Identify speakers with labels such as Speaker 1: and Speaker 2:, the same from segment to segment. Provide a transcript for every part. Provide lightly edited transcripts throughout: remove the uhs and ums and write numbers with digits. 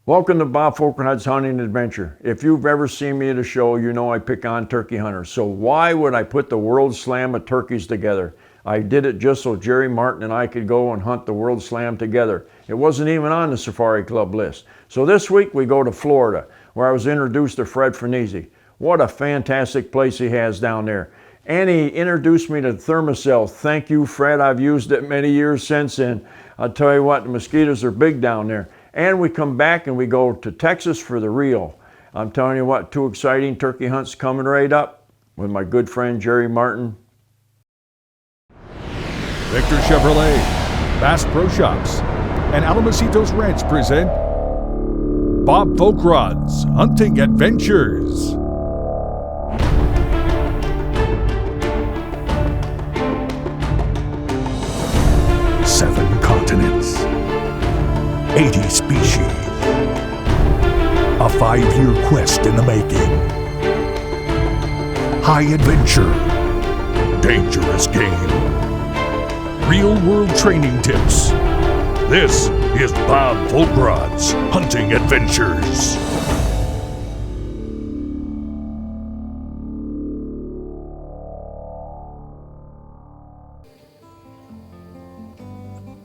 Speaker 1: Welcome to Bfha's Hunting Adventure. If you've ever seen me at a show, you know I pick on turkey hunters. So why would I put the World Slam of turkeys together? I did it just so Jerry Martin and I could go and hunt the World Slam together. It wasn't even on the Safari Club list. So this week we go to Florida, where I was introduced to Fred Finisi. What a fantastic place he has down there. And he introduced me to Thermacell. Thank you, Fred. I've used it many years since, and I'll tell you what, the mosquitoes are big down there. And we come back and we go to Texas for the Rio. I'm telling you what, two exciting turkey hunts coming right up with my good friend Jerry Martin.
Speaker 2: Victor Chevrolet, Bass Pro Shops, and Alamocitos Ranch present Bfha's Hunting Adventures. Seven continents. 80 species. A 5-year quest in the making. High adventure. Dangerous game. Real-world training tips. This is Bfha's Hunting Adventures.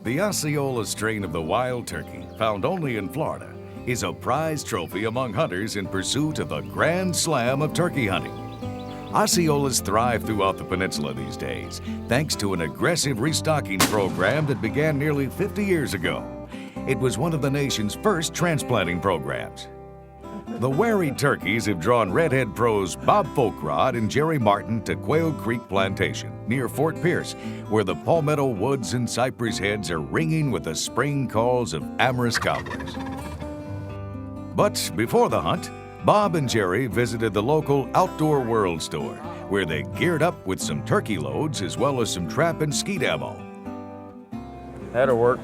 Speaker 3: The Osceola strain of the wild turkey, found only in Florida, is a prized trophy among hunters in pursuit of the grand slam of turkey hunting. Osceolas thrive throughout the peninsula these days, thanks to an aggressive restocking program that began nearly 50 years ago. It was one of the nation's first transplanting programs. The wary turkeys have drawn redhead pros Bob Folkrod and Jerry Martin to Quail Creek Plantation near Fort Pierce, where the palmetto woods and cypress heads are ringing with the spring calls of amorous gobblers. But before the hunt, Bob and Jerry visited the local Outdoor World store, where they geared up with some turkey loads as well as some trap and skeet ammo.
Speaker 1: That'll work.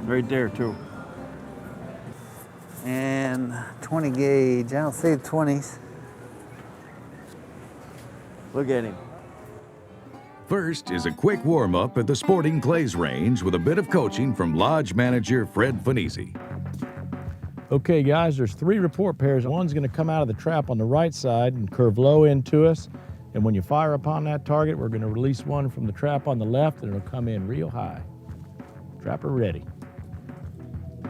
Speaker 1: Right there too.
Speaker 4: And 20 gauge, I don't see the 20s.
Speaker 1: Look at him.
Speaker 3: First is a quick warm-up at the Sporting Clays range with a bit of coaching from lodge manager Fred Finisi.
Speaker 5: Okay guys, there's 3 report pairs. One's gonna come out of the trap on the right side and curve low into us. And when you fire upon that target, we're gonna release one from the trap on the left and it'll come in real high. Trapper ready.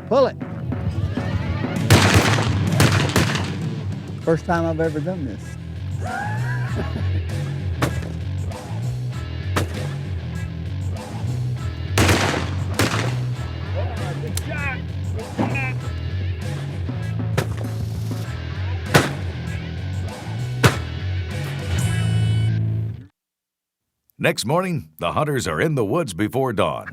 Speaker 4: Pull it. First time I've ever done this.
Speaker 3: Next morning, the hunters are in the woods before dawn.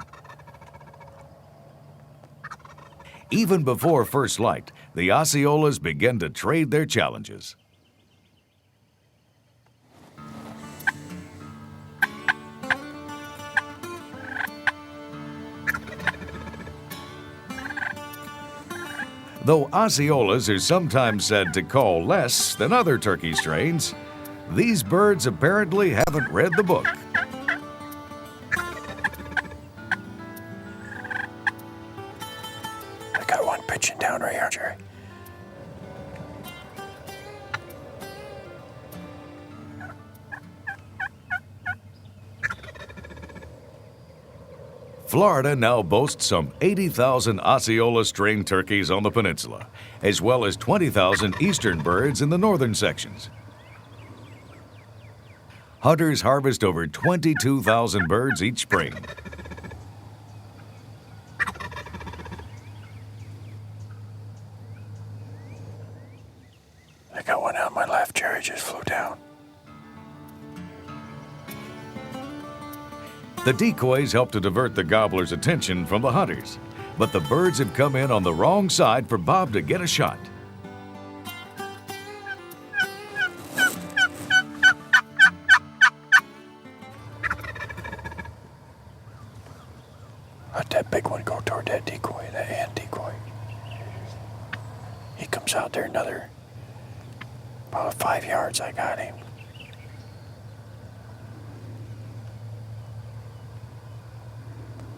Speaker 3: Even before first light, the Osceolas begin to trade their challenges. Though Osceolas are sometimes said to call less than other turkey strains, these birds apparently haven't read the book.
Speaker 1: I got one pitching down right here, Jerry.
Speaker 3: Florida now boasts some 80,000 Osceola strain turkeys on the peninsula, as well as 20,000 eastern birds in the northern sections. Hunters harvest over 22,000 birds each spring.
Speaker 1: I got one on my left, Jerry just flew down.
Speaker 3: The decoys help to divert the gobbler's attention from the hunters, but the birds have come in on the wrong side for Bob to get a shot.
Speaker 1: Let that big one go toward that decoy, that hand decoy. He comes out there another about 5 yards. I got him.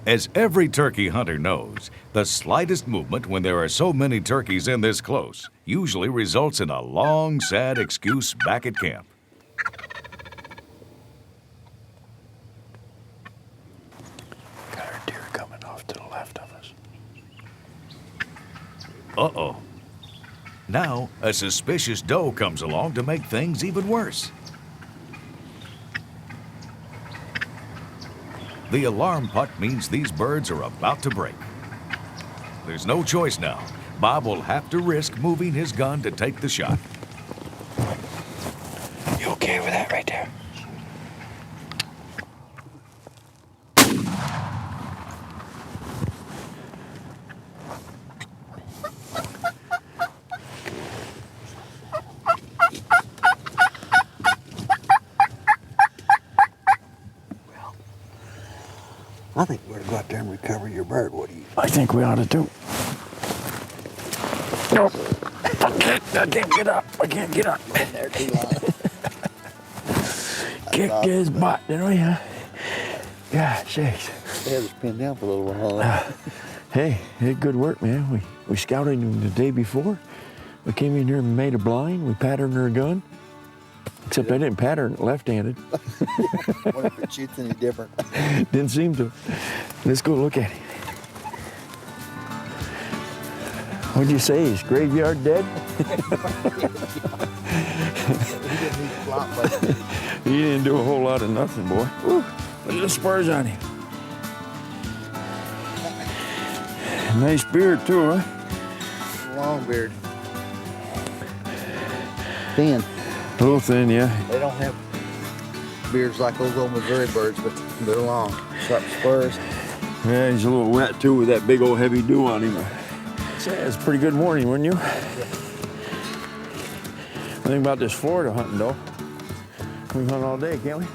Speaker 3: As every turkey hunter knows, the slightest movement when there are so many turkeys in this close usually results in a long, sad excuse back at camp.
Speaker 1: Got our deer coming off to the left of us.
Speaker 3: Uh-oh. Now, a suspicious doe comes along to make things even worse. The alarm putt means these birds are about to break. There's no choice now. Bob will have to risk moving his gun to take the shot.
Speaker 1: You okay with that right there?
Speaker 4: I think we're to go out there and recover your bird. What do you?
Speaker 1: I think we ought to do. Nope. I can't get up. I can't get up.
Speaker 4: Been there too long.
Speaker 1: Kicked his butt, didn't we? Huh? God, sakes.
Speaker 4: They had us pinned down for a little while.
Speaker 1: Hey, it did good work, man. We scouted him the day before. We came in here and made a blind. We patterned her gun. Except I didn't pattern it left-handed.
Speaker 4: Wonder if it shoots any different.
Speaker 1: Didn't seem to. Let's go look at him. What'd you say? Is graveyard dead?
Speaker 4: He didn't need to flop, but
Speaker 1: He didn't do a whole lot of nothing, boy. Woo, look at the spurs on him. Nice beard, too, huh?
Speaker 4: long beard. Thin.
Speaker 1: A little thin, yeah.
Speaker 4: They don't have beards like those old Missouri birds, but they're long. Sharp spurs.
Speaker 1: Yeah, he's a little wet, too, with that big old heavy dew on him. Say, it's a pretty good morning, wouldn't you? Think about this Florida hunting, though. We can hunt all day, can't we?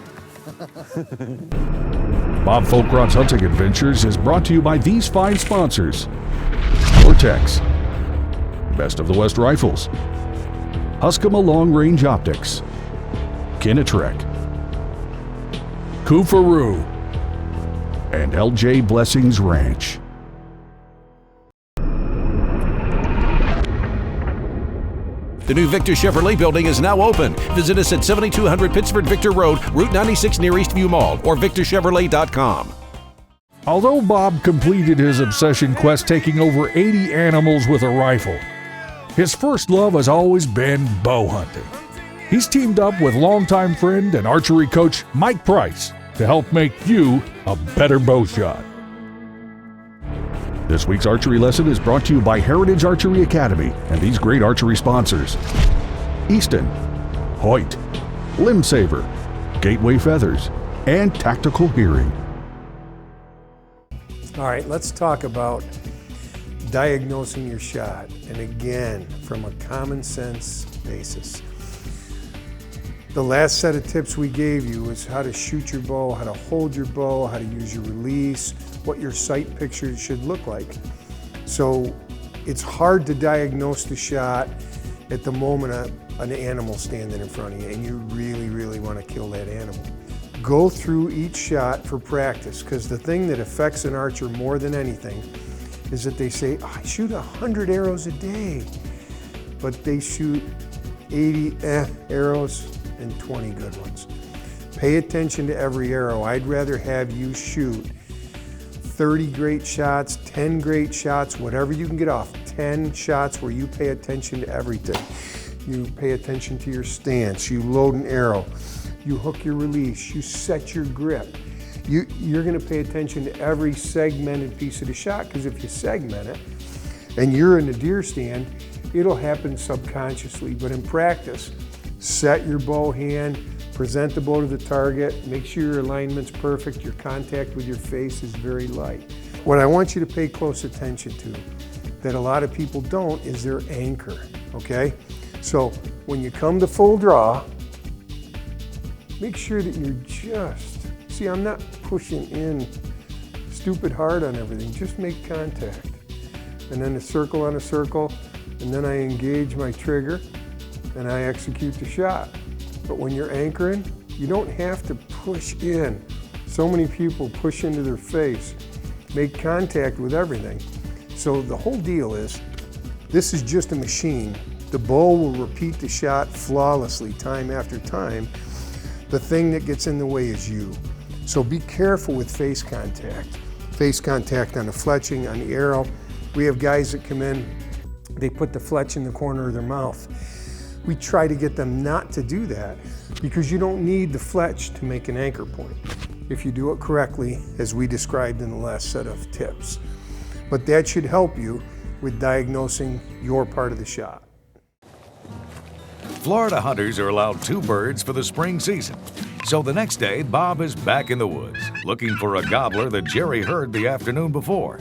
Speaker 2: Bob Folkrod's Hunting Adventures is brought to you by these fine sponsors: Vortex, Best of the West Rifles, Huskama Long Range Optics, Kinetrek, Kufaru, and LJ Blessings Ranch.
Speaker 6: The new Victor Chevrolet building is now open. Visit us at 7200 Pittsford Victor Road, Route 96 near Eastview Mall, or victorchevrolet.com.
Speaker 2: Although Bob completed his obsession quest taking over 80 animals with a rifle, his first love has always been bow hunting. He's teamed up with longtime friend and archery coach Mike Price to help make you a better bow shot. This week's archery lesson is brought to you by Heritage Archery Academy and these great archery sponsors: Easton, Hoyt, Limb Saver, Gateway Feathers, and Tactical Hearing.
Speaker 7: All right, let's talk about diagnosing your shot, and again, from a common sense basis. The last set of tips we gave you was how to shoot your bow, how to hold your bow, how to use your release, what your sight picture should look like. So it's hard to diagnose the shot at the moment an animal standing in front of you and you really, really want to kill that animal. Go through each shot for practice, because the thing that affects an archer more than anything is that they say, oh, I shoot 100 arrows a day, but they shoot 80 arrows and 20 good ones. Pay attention to every arrow. I'd rather have you shoot 30 great shots, 10 great shots, whatever you can get off. 10 shots where you pay attention to everything. You pay attention to your stance, you load an arrow, you hook your release, you set your grip. You're gonna pay attention to every segmented piece of the shot, because if you segment it and you're in the deer stand, it'll happen subconsciously. But in practice, set your bow hand, present the bow to the target, make sure your alignment's perfect, your contact with your face is very light. What I want you to pay close attention to, that a lot of people don't, is their anchor, okay? So when you come to full draw, make sure that you're just, see, I'm not pushing in stupid hard on everything, just make contact. And then a circle on a circle, and then I engage my trigger, and I execute the shot. But when you're anchoring, you don't have to push in. So many people push into their face. make contact with everything. So the whole deal is, this is just a machine. The bow will repeat the shot flawlessly time after time. The thing that gets in the way is you. So be careful with face contact. Face contact on the fletching, on the arrow. We have guys that come in, they put the fletch in the corner of their mouth. We try to get them not to do that because you don't need the fletch to make an anchor point if you do it correctly, as we described in the last set of tips. But that should help you with diagnosing your part of the shot.
Speaker 3: Florida hunters are allowed 2 birds for the spring season. So the next day, Bob is back in the woods, looking for a gobbler that Jerry heard the afternoon before.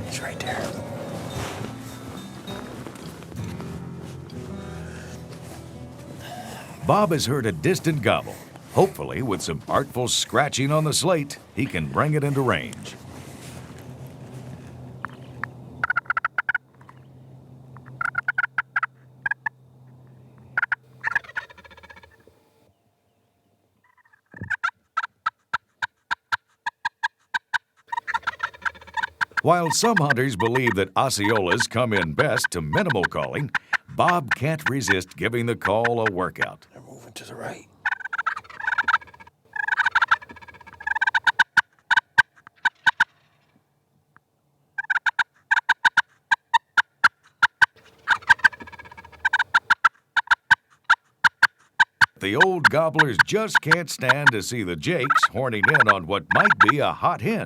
Speaker 7: He's right there.
Speaker 3: Bob has heard a distant gobble. Hopefully, with some artful scratching on the slate, he can bring it into range. While some hunters believe that Osceolas come in best to minimal calling, Bob can't resist giving the call a workout.
Speaker 7: They're moving to the right.
Speaker 3: The old gobblers just can't stand to see the jakes horning in on what might be a hot hen.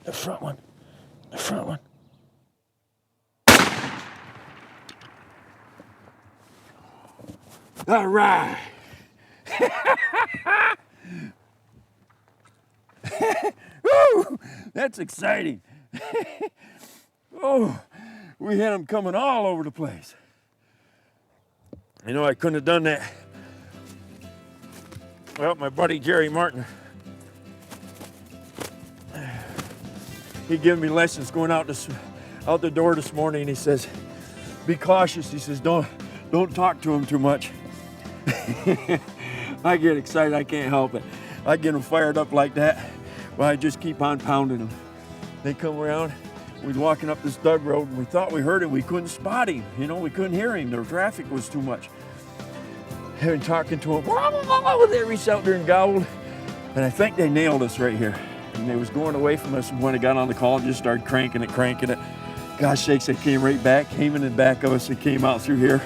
Speaker 7: The front one. The front one.
Speaker 1: All right.
Speaker 8: Woo! That's exciting. Oh, we had them coming all over the place. You know, I couldn't have done that. Well, my buddy Jerry Martin, he gave me lessons going out the door this morning, and he says, be cautious. He says, don't talk to him too much. I get excited, I can't help it. I get them fired up like that. Well, I just keep on pounding them. They come around, we're walking up this dug road, and we thought we heard him. We couldn't spot him. You know, we couldn't hear him. The traffic was too much. And talking to him, they reached out there and gobbled. And I think they nailed us right here. And they was going away from us, and when I got on the call, just started cranking it. Gosh sakes, they came right back, came in the back of us, and came out through here.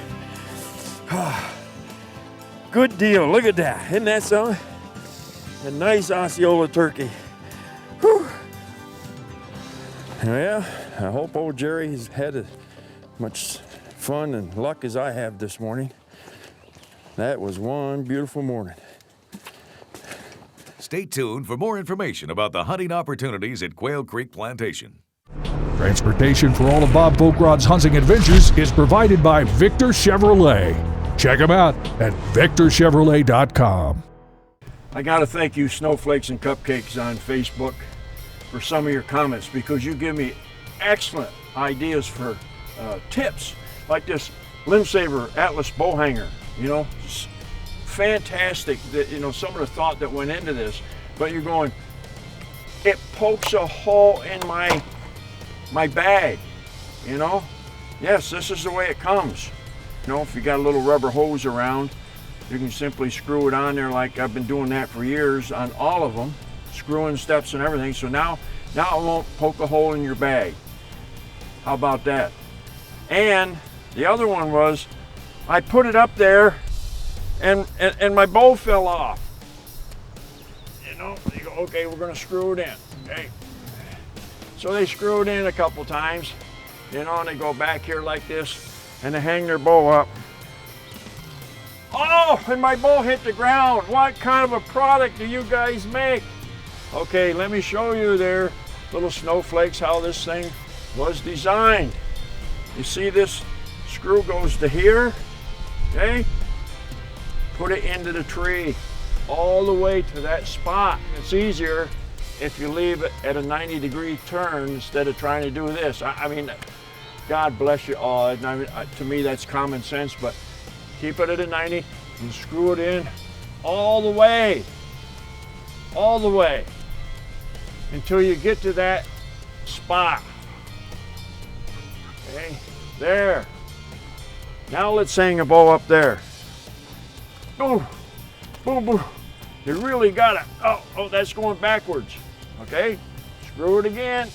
Speaker 8: Good deal, look at that. Isn't that something? A nice Osceola turkey. Whew. Well, I hope old Jerry has had as much fun and luck as I have this morning. That was one beautiful morning.
Speaker 3: Stay tuned for more information about the hunting opportunities at Quail Creek Plantation.
Speaker 2: Transportation for all of Bob Volkrod's hunting adventures is provided by Victor Chevrolet. Check them out at victorchevrolet.com.
Speaker 1: I got to thank you, Snowflakes and Cupcakes on Facebook, for some of your comments, because you give me excellent ideas for tips, like this Limb Saver Atlas bow hanger. You know, it's fantastic that, you know, some of the thought that went into this, but you're going, it pokes a hole in my bag, you know? Yes, this is the way it comes. You know, if you got a little rubber hose around, you can simply screw it on there, like I've been doing that for years on all of them, screwing steps and everything. So now it won't poke a hole in your bag. How about that? And the other one was, I put it up there and my bow fell off. You know, you go, okay, we're gonna screw it in, okay? So they screw it in a couple times, you know, and they go back here like this, and they hang their bow up. Oh, and my bow hit the ground. What kind of a product do you guys make? Okay, let me show you there, little snowflakes, how this thing was designed. You see this screw goes to here, okay? put it into the tree all the way to that spot. It's easier if you leave it at a 90-degree turn instead of trying to do this. I mean, God bless you all. I mean, to me, that's common sense, but keep it at a 90 and screw it in all the way, until you get to that spot. Okay, there. Now let's hang a bow up there. Boom, boom, boom. You really got it. Oh, that's going backwards. Okay, screw it again.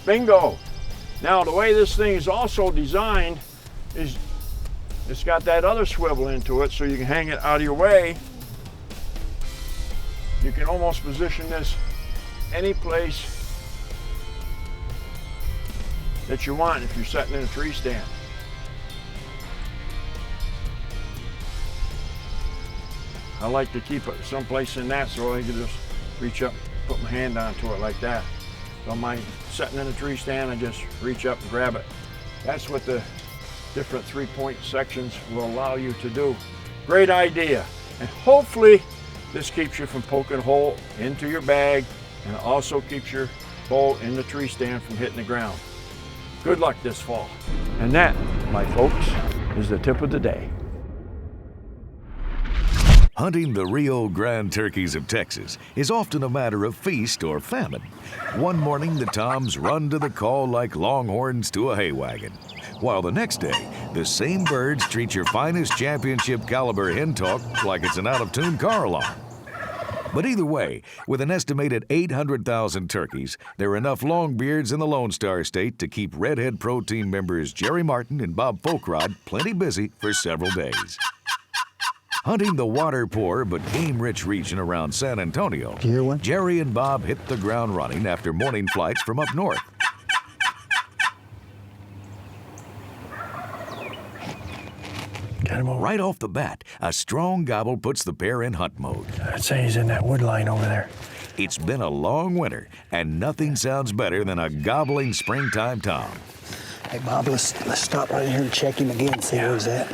Speaker 1: Bingo. Now the way this thing is also designed is it's got that other swivel into it so you can hang it out of your way. You can almost position this any place that you want if you're sitting in a tree stand. I like to keep it someplace in that so I can just reach up, put my hand onto it like that. So I'm sitting in a tree stand, I just reach up and grab it. That's what the different 3-point sections will allow you to do. Great idea. And hopefully this keeps you from poking a hole into your bag and also keeps your bow in the tree stand from hitting the ground. Good luck this fall. And that, my folks, is the tip of the day.
Speaker 3: Hunting the Rio Grande turkeys of Texas is often a matter of feast or famine. One morning, the toms run to the call like longhorns to a hay wagon, while the next day, the same birds treat your finest championship caliber hen talk like it's an out-of-tune car alarm. But either way, with an estimated 800,000 turkeys, there are enough longbeards in the Lone Star State to keep Redhead Pro Team members Jerry Martin and Bob Folkrod plenty busy for several days. Hunting the water-poor but game-rich region around San Antonio, Jerry and Bob hit the ground running after morning flights from up north. Right off the bat, a strong gobble puts the pair in hunt mode.
Speaker 1: I'd say he's in that wood line over there.
Speaker 3: It's been a long winter, and nothing sounds better than a gobbling springtime tom.
Speaker 9: Hey, Bob, let's stop right here and check him again and see where he's at.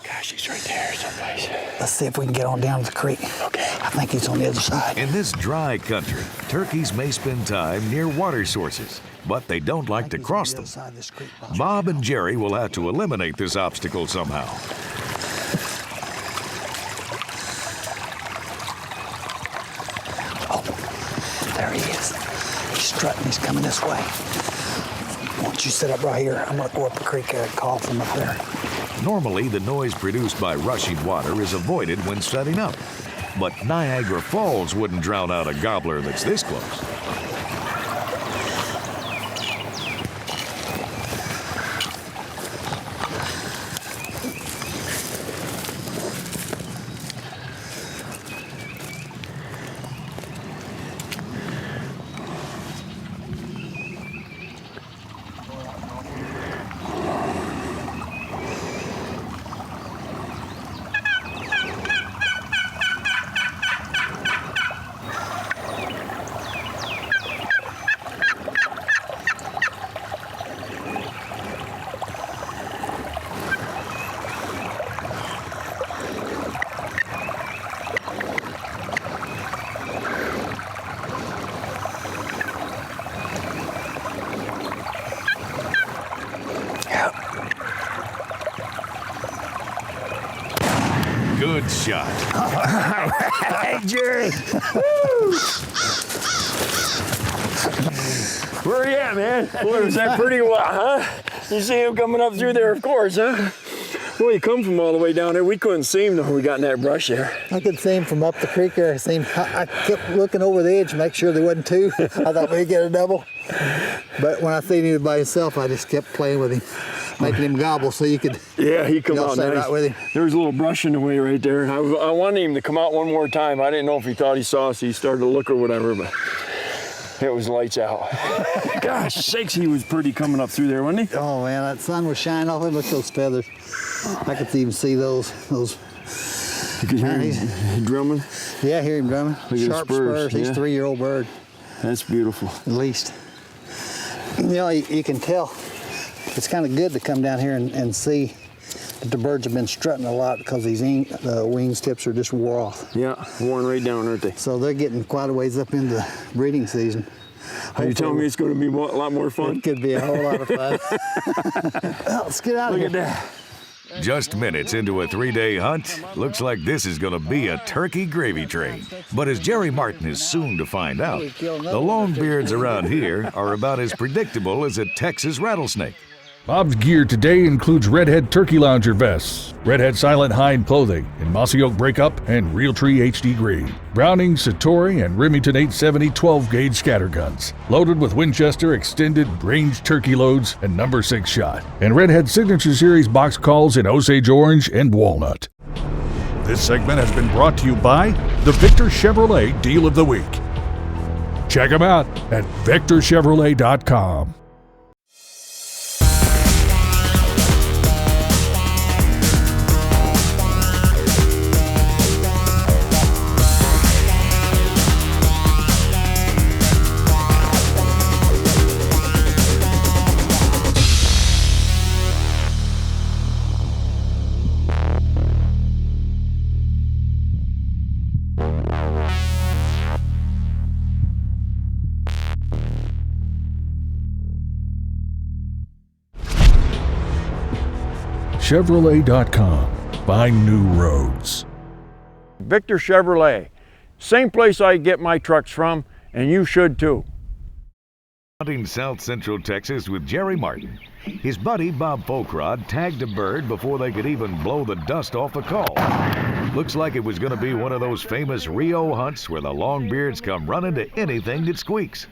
Speaker 1: Gosh, he's right there someplace.
Speaker 9: Let's see if we can get on down to the creek. Okay. I think he's on the other side.
Speaker 3: In this dry country, turkeys may spend time near water sources, but they don't like to cross them. Bob and Jerry will have to eliminate this obstacle somehow.
Speaker 9: Oh, there he is. He's strutting. He's coming this way. Once you sit up right here, I'm going to go up the creek and call from up there.
Speaker 3: Normally, the noise produced by rushing water is avoided when setting up. But Niagara Falls wouldn't drown out a gobbler that's this close. Good shot.
Speaker 9: Hey, Jerry.
Speaker 8: Where are you at, man? Boy, was that pretty wild, huh? You see him coming up through there, of course, huh? Boy, he come from all the way down there. We couldn't see him though we got in that brush there.
Speaker 4: I could see him from up the creek there. I kept looking over the edge to make sure there wasn't two. I thought we'd get a double. But when I seen him by himself, I just kept playing with him, making him gobble so you could.
Speaker 8: Yeah, he come out nice.
Speaker 4: Right with him.
Speaker 8: There was a little brush in the way right there, and I wanted him to come out one more time. I didn't know if he thought he saw us. He started to look or whatever, but it was lights out. Gosh sakes, he was pretty coming up through there, wasn't he?
Speaker 4: Oh man, that sun was shining off him. Look at those feathers. I could even see those
Speaker 8: You can hear
Speaker 4: Man,
Speaker 8: him drumming.
Speaker 4: Yeah, I hear him drumming.
Speaker 8: Look at the
Speaker 4: Sharp
Speaker 8: spurs,
Speaker 4: spurs. He's
Speaker 8: yeah.
Speaker 4: a 3-year-old bird,
Speaker 8: That's beautiful.
Speaker 4: at least. You know, you can tell it's kind of good to come down here and see that the birds have been strutting a lot because these wings tips are just wore off.
Speaker 8: Yeah, worn right down, aren't they?
Speaker 4: So they're getting quite a ways up into breeding season.
Speaker 8: Are you telling me it's going to be a lot more fun?
Speaker 4: It could be a whole lot of fun. Well, let's get out of here.
Speaker 8: Look at that.
Speaker 3: Just minutes into a 3-day hunt, looks like this is going to be a turkey gravy train. But as Jerry Martin is soon to find out, the longbeards around here are about as predictable as a Texas rattlesnake.
Speaker 2: Bob's gear today includes Redhead Turkey Lounger vests, Redhead Silent Hind clothing in Mossy Oak Breakup and Realtree HD Green, Browning, Satori, and Remington 870 12-gauge scatter guns, loaded with Winchester extended range turkey loads and number 6 shot, and Redhead Signature Series box calls in Osage Orange and Walnut. This segment has been brought to you by the Victor Chevrolet Deal of the Week. Check them out at victorchevrolet.com. Chevrolet.com. Find new roads.
Speaker 1: Victor Chevrolet, same place I get my trucks from, and you should too.
Speaker 3: Hunting South Central Texas with Jerry Martin. His buddy Bob Folkrod tagged a bird before they could even blow the dust off the call. Looks like it was going to be one of those famous Rio hunts where the longbeards come running to anything that squeaks.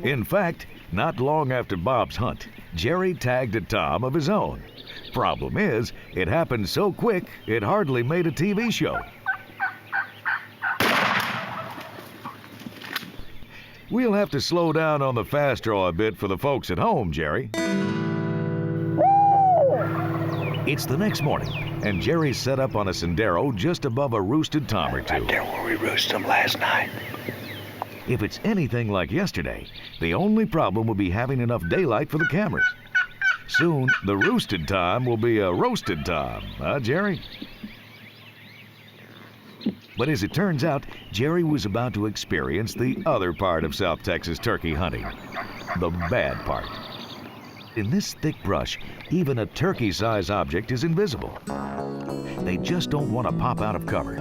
Speaker 3: In fact, not long after Bob's hunt, Jerry tagged a tom of his own. Problem is, it happened so quick, it hardly made a TV show. We'll have to slow down on the fast draw a bit for the folks at home, Jerry. It's the next morning, and Jerry's set up on a sendero just above a roosted tom or two.
Speaker 9: Right there where we roosted them last night.
Speaker 3: If it's anything like yesterday, the only problem will be having enough daylight for the cameras. Soon, the roosted tom will be a roasted tom, huh, Jerry? But as it turns out, Jerry was about to experience the other part of South Texas turkey hunting, the bad part. In this thick brush, even a turkey-sized object is invisible. They just don't want to pop out of cover.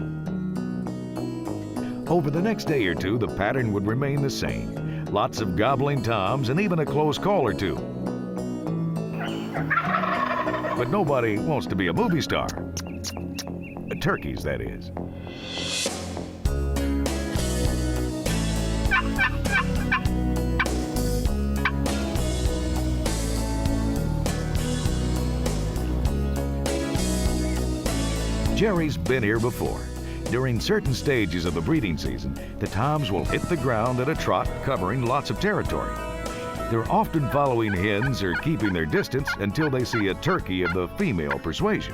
Speaker 3: Over the next day or two, the pattern would remain the same. Lots of gobbling toms and even a close call or two. But nobody wants to be a movie star. Turkeys, that is. Jerry's been here before. During certain stages of the breeding season, the toms will hit the ground at a trot, covering lots of territory. They're often following hens or keeping their distance until they see a turkey of the female persuasion.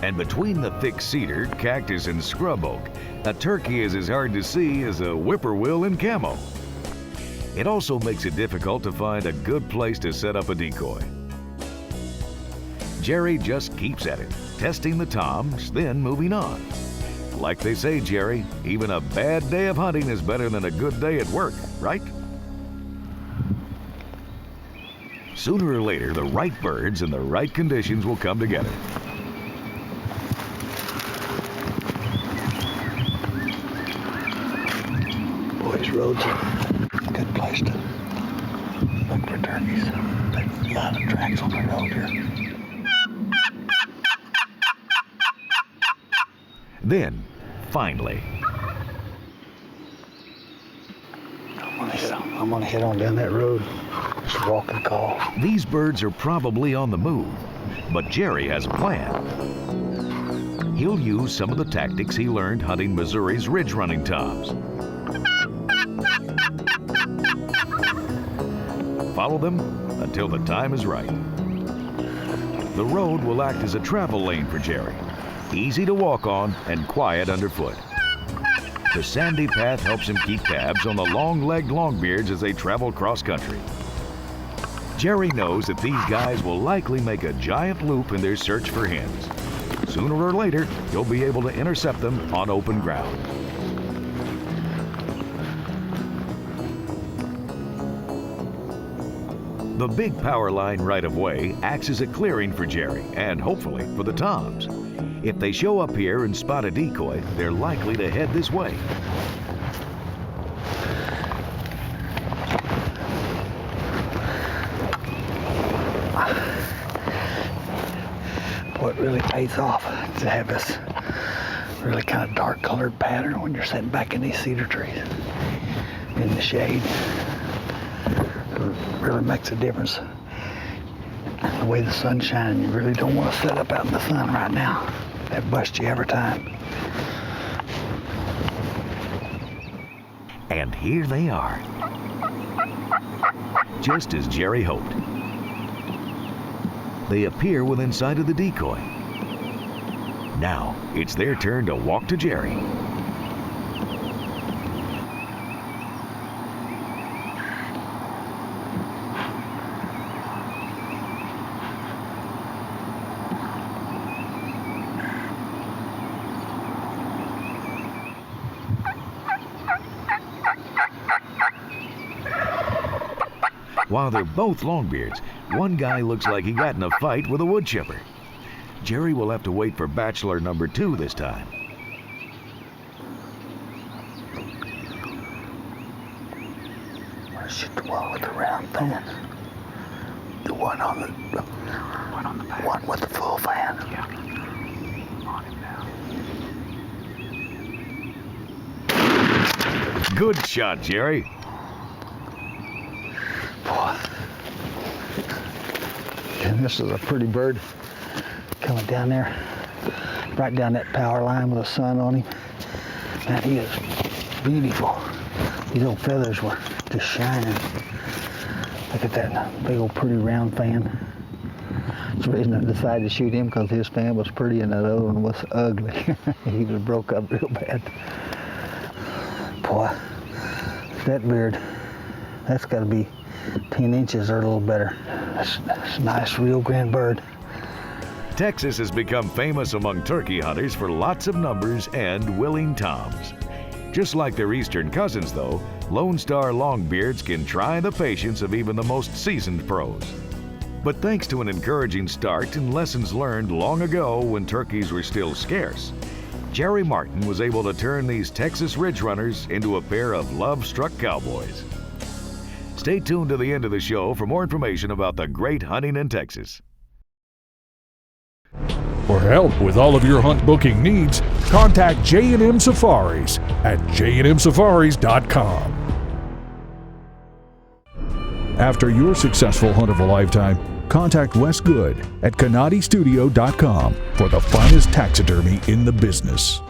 Speaker 3: And between the thick cedar, cactus, and scrub oak, a turkey is as hard to see as a whippoorwill in camo. It also makes it difficult to find a good place to set up a decoy. Jerry just keeps at it, testing the toms, then moving on. Like they say, Jerry, even a bad day of hunting is better than a good day at work, right? Sooner or later, the right birds and the right conditions will come together.
Speaker 9: Boys, roads are a good place to look for turkeys. There's a lot of tracks on the road here.
Speaker 3: Then, finally,
Speaker 9: I'm gonna head on down that road. Just walk and call.
Speaker 3: these birds are probably on the move, but Jerry has a plan. He'll use some of the tactics he learned hunting Missouri's ridge-running toms. Follow them until the time is right. The road will act as a travel lane for Jerry. easy to walk on, and quiet underfoot. The sandy path helps him keep tabs on the long-legged longbeards as they travel cross-country. Jerry knows that these guys will likely make a giant loop in their search for hens. Sooner or later, he'll be able to intercept them on open ground. The big power line right-of-way acts as a clearing for Jerry and hopefully for the toms. If they show up here and spot a decoy, they're likely to head this way.
Speaker 9: What really pays off is to have this really kind of dark colored pattern when you're sitting back in these cedar trees in the shade. It really makes a difference. The way the sun's shining, you really don't want to sit up out in the sun right now. That busts you every time.
Speaker 3: And here they are. Just as Jerry hoped. They appear within sight of the decoy. Now, it's their turn to walk to Jerry. While they're both longbeards, one guy looks like he got in a fight with a wood chipper. Jerry will have to wait for bachelor number 2 this time.
Speaker 9: Let's shoot the one with the round fan. The one on the back. One with the full fan. Yeah. On him now.
Speaker 3: Good shot, Jerry.
Speaker 9: Boy. And this is a pretty bird coming down there, right down that power line with the sun on him. Man, he is beautiful. These old feathers were just shining. Look at that big old pretty round fan. That's the reason I decided to shoot him, because his fan was pretty and that other one was ugly. He was broke up real bad. Boy, that beard, that's got to be 10 inches or a little better. That's a nice, real grand bird.
Speaker 3: Texas has become famous among turkey hunters for lots of numbers and willing toms. Just like their eastern cousins, though, Lone Star longbeards can try the patience of even the most seasoned pros. But thanks to an encouraging start and lessons learned long ago when turkeys were still scarce, Jerry Martin was able to turn these Texas ridge runners into a pair of love-struck cowboys. Stay tuned to the end of the show for more information about the great hunting in Texas.
Speaker 2: For help with all of your hunt booking needs, contact J&M Safaris at jnmsafaris.com. After your successful hunt of a lifetime, contact Wes Good at CanadiStudio.com for the finest taxidermy in the business.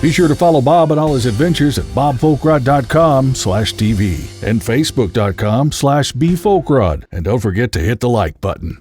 Speaker 2: Be sure to follow Bob and all his adventures at bobfolkrod.com/TV and facebook.com/bfolkrod. And don't forget to hit the like button.